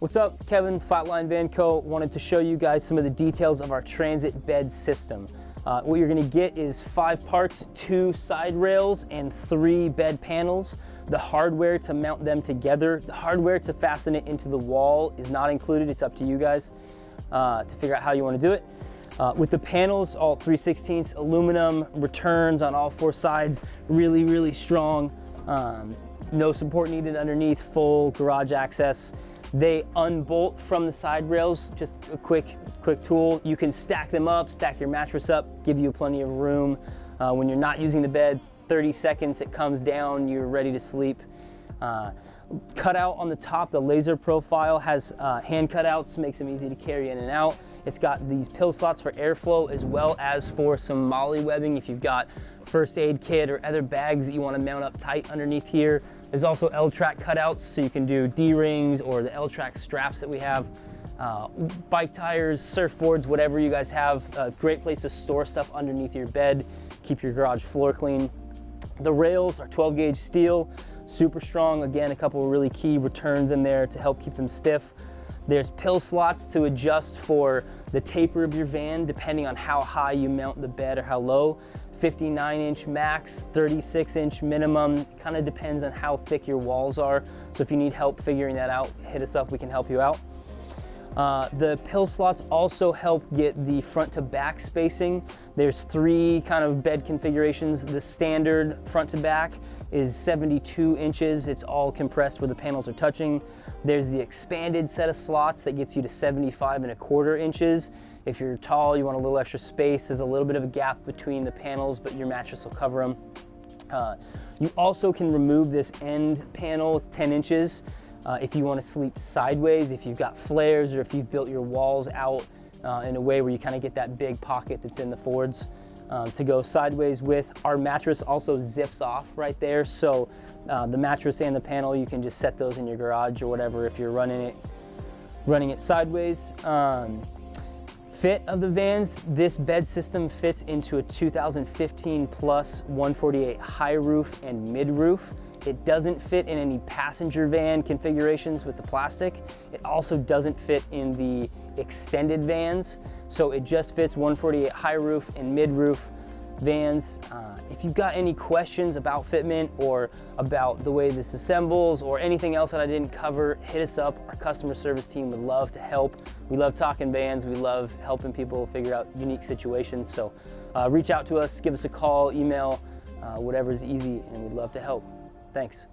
What's up, Kevin, Flatline Van Co. Wanted to show you guys some of the details of our transit bed system. What you're gonna get is 5 parts, 2 side rails, and 3 bed panels. The hardware to mount them together, the hardware to fasten it into the wall is not included. It's up to you guys to figure out how you wanna do it. With the panels, all 3/16 aluminum, returns on all 4 sides, really strong. No support needed underneath, full garage access. They unbolt from the side rails, just a quick tool. You can stack them up, stack your mattress up, give you plenty of room. When you're not using the bed, 30 seconds, it comes down, you're ready to sleep. Cutout on the top, the laser profile has hand cutouts, makes them easy to carry in and out. It's got these pill slots for airflow as well as for some molly webbing if you've got first aid kit or other bags that you want to mount up tight underneath here. There's also L-track cutouts, so you can do D-rings or the L-track straps that we have. Bike tires, surfboards, whatever you guys have. A great place to store stuff underneath your bed, keep your garage floor clean. The rails are 12 gauge steel, super strong. Again, a couple of really key returns in there to help keep them stiff. There's pill slots to adjust for the taper of your van, depending on how high you mount the bed or how low. 59-inch max, 36-inch minimum. Kind of depends on how thick your walls are. So if you need help figuring that out, hit us up, we can help you out. The pill slots also help get the front to back spacing. There's 3 kind of bed configurations. The standard front to back is 72 inches. It's all compressed where the panels are touching. There's the expanded set of slots that gets you to 75¼ inches. If you're tall, you want a little extra space. There's a little bit of a gap between the panels, but your mattress will cover them. You also can remove this end panel, 10 inches. If you want to sleep sideways, if you've got flares, or if you've built your walls out in a way where you kind of get that big pocket that's in the Fords to go sideways with. Our mattress also zips off right there, so the mattress and the panel, you can just set those in your garage or whatever if you're running it sideways. Fit of the vans, this bed system fits into a 2015 plus 148 high roof and mid roof. It doesn't fit in any passenger van configurations with the plastic. It also doesn't fit in the extended vans. So it just fits 148 high roof and mid roof vans. If you've got any questions about fitment or about the way this assembles or anything else that I didn't cover, hit us up. Our customer service team would love to help. We love talking vans. We love helping people figure out unique situations. So reach out to us, give us a call, email, whatever's easy, and we'd love to help. Thanks.